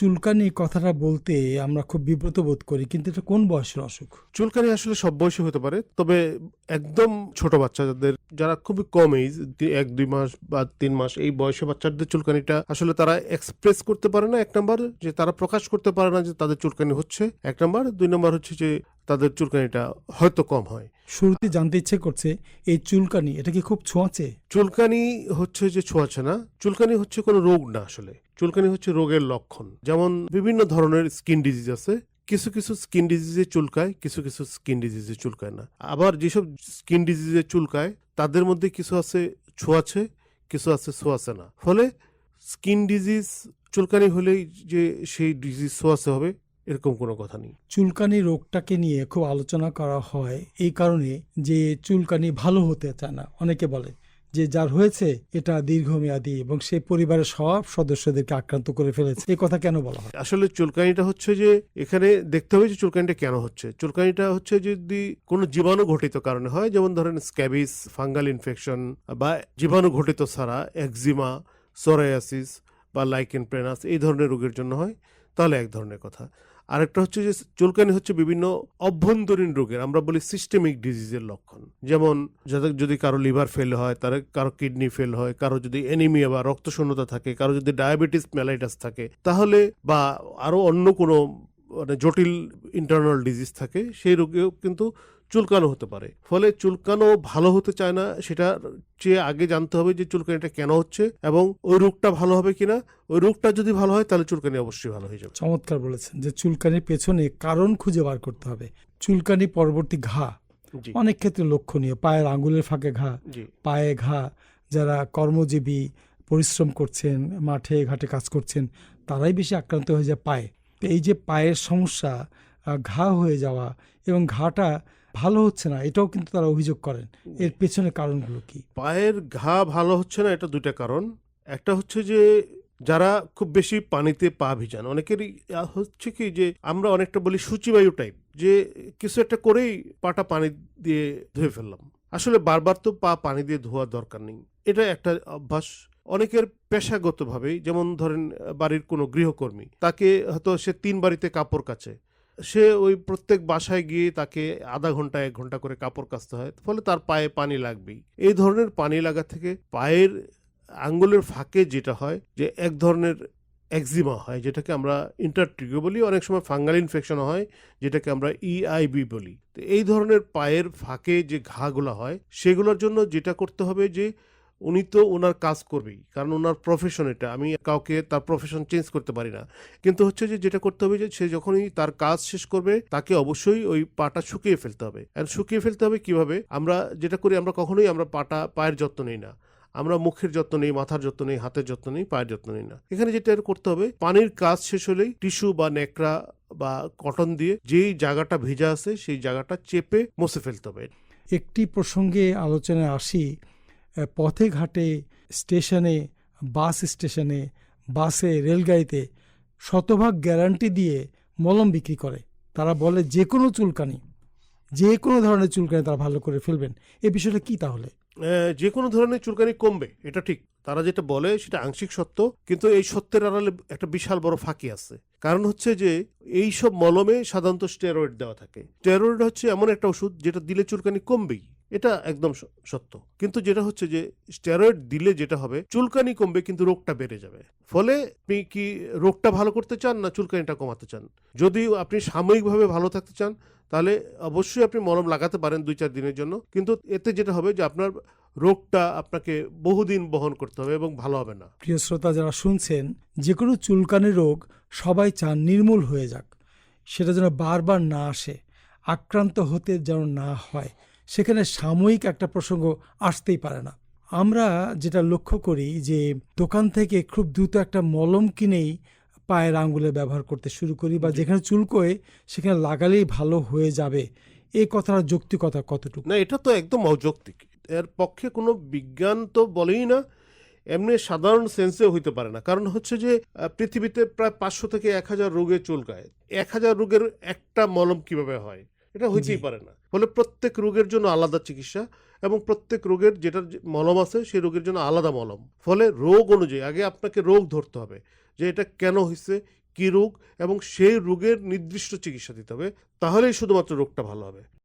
চুলকানি কথাটা বলতে আমরা খুব বিব্রত বোধ করি, কিন্তু এটা কোন বয়সের অসুখ? চুলকানি আসলে সব বয়সী হতে পারে, তবে একদম ছোট বাচ্চা যারা খুবই কম এজ, 1-2 মাস বা 3 মাস এই বয়সে বাচ্চাদের চুলকানিটা আসলে তারা এক্সপ্রেস করতে পারে না। 1 নম্বর, যে তারা প্রকাশ করতে পারে না যে তাদের চুলকানি হচ্ছে, 1 নম্বর। 2 নম্বর হচ্ছে যে তাদের চুলকানিটা হয়তো কম হয়। শুরুতে জানতে ইচ্ছে করছে, এই চুলকানি এটা কি খুব ছোঁয়াচে? চুলকানি হচ্ছে যে ছোঁয়াচে না, চুলকানি হচ্ছে কোনো রোগ না। আসলে চুলকানি হচ্ছে রোগের লক্ষণ। যেমন বিভিন্ন ধরনের স্কিন ডিজিজ আছে, কিছু কিছু স্কিন ডিজিজে চুলকায়, কিছু কিছু স্কিন ডিজিজে চুলকায় না। আবার যেসব স্কিন ডিজিজে চুলকায় তাদের মধ্যে কিছু আছে ছোঁয়াচে, কিছু আছে ছোঁয়াচে না। ফলে স্কিন ডিজিজ চুলকানি হলেই যে সেই ডিজিজ ছোঁয়াচে হবে এরকম কোনো কথা নেই। চুলকানি রোগটাকে নিয়ে খুব আলোচনা করা হয় এই কারণে যে চুলকানি ভালো হতে চায় না। অনেকে বলে যে যার হয়েছে এটা দীর্ঘমেয়াদী এবং সে পরিবারের সব সদস্যদেরকে আক্রান্ত করে ফেলেছে। এই কথা কেন বলা হয়? আসলে চুলকানিটা হচ্ছে যে এখানে দেখতে হবে যে চুলকানিটা কেন হচ্ছে। চুলকানিটা হচ্ছে যদি কোনো জীবাণু ঘটিত কারণে হয়, যেমন ধরেন স্ক্যাবিস, ফাঙ্গাল ইনফেকশন, বা জীবাণু ঘটিত ছাড়া একজিমা, সোরায়াসিস বা লাইকেন প্লেনাস এই ধরনের রোগের জন্য হয়, তাহলে এক ধরনের কথা। আরেকটা হচ্ছে যে চুলকানি হচ্ছে বিভিন্ন অভ্যন্তরীণ রোগের, আমরা বলি সিস্টেমিক ডিজিজের লক্ষণ। যেমন যদি কারো লিভার ফেল হয়, তার কারো কিডনি ফেল হয়, কারো যদি অ্যানিমিয়া বা রক্তশূন্যতা থাকে, কারো যদি ডায়াবেটিস মেলাইটাস থাকে, তাহলে বা আরো অন্য কোনো মানে জটিল ইন্টারনাল ডিজিজ থাকে, সেই রোগেও কিন্তু চুলকানো হতে পারে। ফলে চুলকানো ভালো হতে চায় না, সেটা চেয়ে আগে জানতে হবে যে চুলকানিটা কেন হচ্ছে এবং ওই রোগটা ভালো হবে কিনা। ওই রোগটা যদি ভালো হয় তাহলে চুলকানি অবশ্যই ভালো হয়ে যাবে। চমৎকার বলেছেন যে চুলকানির পেছনে কারণ খুঁজে বার করতে হবে। চুলকানি পরবর্তী ঘা জি অনেক ক্ষেত্রে লক্ষণীয়। পায়ের আঙ্গুলের ফাঁকে ঘা, জি পায়ে ঘা। যারা কর্মজীবী, পরিশ্রম করছেন, মাঠে ঘাটে কাজ করছেন, তারাই বেশি আক্রান্ত হয়ে যায় পায়ে। তো এই যে পায়ের সমস্যা, ঘা হয়ে যাওয়া এবং ঘাটা ভালো হচ্ছে না, এটাও কিন্তু তারা অভিযোগ করেন। এর পেছনে কারণগুলো কি? পায়ের ঘা ভালো হচ্ছে না, এটা দুইটা কারণ। একটা হচ্ছে যে যারা খুব বেশি পানিতে পা ভিজান, অনেকেরই হচ্ছে কি যে আমরা অনেকটা বলি সূচিবায়ু টাইপ, যে কিছু একটা করেই পাটা পানি দিয়ে ধুয়ে ফেললাম। আসলে বারবার তো পা পানি দিয়ে ধোয়ার দরকার নেই, এটা একটা অভ্যাস। অনেকের পেশাগতভাবেই, যেমন ধরেন বাড়ির কোনো গৃহকর্মী, তাকে হয়তো সে 3 বাড়িতে কাপড় কাচে, সে ওই প্রত্যেক বাসায় গিয়ে তাকে আধা ঘন্টা 1 ঘন্টা করে কাপড় কাচতে হয়, ফলে তার পায়ে পানি লাগবেই। এই ধরনের পানি লাগা থেকে পায়ের আঙ্গুলের ফাঁকে যেটা হয় যে এক ধরনের একজিমা হয়, যেটাকে আমরা ইন্টারট্রিগো বলি, অনেক সময় ফাঙ্গাল ইনফেকশন হয় যেটাকে আমরা ইআইবি বলি। তো এই ধরনের পায়ের ফাঁকে যে ঘাগুলো হয়, সেগুলোর জন্য যেটা করতে হবে যে উনি তো ওনার কাজ করবেই, কারণ ওনার প্রফেশন এটা, আমি কাউকে তার প্রফেশন চেঞ্জ করতে পারি না। কিন্তু হচ্ছে যে যেটা করতে হবে যে সে যখনই তার কাজ শেষ করবে, তাকে অবশ্যই ওই পাটা শুকিয়ে ফেলতে হবে। আর শুকিয়ে ফেলতে হবে কিভাবে? আমরা যেটা করি, আমরা কখনোই আমরা পায়ের যত্ন নেই না। আমরা মুখের যত্ন নেই, মাথার যত্ন নেই, হাতের যত্ন নেই, পায়ের যত্ন নেই না। এখানে যেটা করতে হবে, পানির কাজ শেষ হলেই টিস্যু বা ন্যাকড়া বা কটন দিয়ে যেই জায়গাটা ভেজা আছে সেই জায়গাটা চেপে মুছে ফেলতে হবে। একটি প্রসঙ্গে আলোচনায় আসি। পথে ঘাটে, স্টেশনে, বাস স্টেশনে, বাসে, রেলগাড়িতে শতভাগ গ্যারান্টি দিয়ে মলম বিক্রি করে। তারা বলে যে কোনো চুলকানি, যে কোনো ধরনের চুলকানি তারা ভালো করে ফেলবেন। এই বিষয়টা কি তাহলে? যে কোনো ধরনের চুলকানি কমবে, এটা ঠিক। তারা যেটা বলে সেটা আংশিক সত্য, কিন্তু এই সত্যের আড়ালে একটা বিশাল বড় ফাঁকি আছে। কারণ হচ্ছে যে এই সব মলমে সাধারণত স্টেরয়েড দেওয়া থাকে। স্টেরয়েড হচ্ছে এমন একটা ওষুধ যেটা দিলে চুলকানি কমবেই, এটা একদম সত্য। কিন্তু যেটা হচ্ছে যে স্টেরয়েড দিলে যেটা হবে, চুলকানি কমবে কিন্তু রোগটা বেড়ে যাবে। ফলে আপনি কি রোগটা ভালো করতে চান না চুলকানিটা কমাতে চান? যদি আপনি সাময়িকভাবে ভালো থাকতে চান, তাহলে অবশ্যই আপনি মলম লাগাতে পারেন 2-4 দিনের জন্য, কিন্তু এতে যেটা হবে যে আপনার রোগটা আপনাকে বহুদিন বহন করতে হবে এবং ভালো হবে না। প্রিয় শ্রোতা যারা শুনছেন, যে কোনো চুলকানি রোগ সবাই চান নির্মূল হয়ে যাক, সেটা যেন বারবার না আসে, আক্রান্ত হতে যেন না হয়। সেখানে সাময়িক একটা প্রসঙ্গ আসতেই পারে না। আমরা যেটা লক্ষ্য করি যে দোকান থেকে খুব দ্রুত একটা মলম কিনেই পায়ের আঙ্গুলে ব্যবহার করতে শুরু করি, বা যেখানে চুলকোয় সেখানে লাগালেই ভালো হয়ে যাবে। এই কথার যৌক্তিকতা কতটুকু? না, এটা তো একদম অযৌক্তিক। এর পক্ষে কোনো বিজ্ঞান তো বলেই না, এমনি সাধারণ সেন্সে হইতে পারে না। কারণ হচ্ছে যে পৃথিবীতে প্রায় 500 থেকে 1000 রোগে চুলকায়। 1000 রোগের একটা মলম কিভাবে হয়? এটা হইতেই পারে না। ফলে প্রত্যেক রোগের জন্য আলাদা চিকিৎসা এবং প্রত্যেক রোগের যেটার মলম আছে সেই রোগের জন্য আলাদা মলম। ফলে রোগ অনুযায়ী আগে আপনাকে রোগ ধরতে হবে যে এটা কেন হয়েছে, কি রোগ এবং সেই রোগের নির্দিষ্ট চিকিৎসা দিতে হবে, তাহলেই শুধুমাত্র রোগটা ভালো হবে।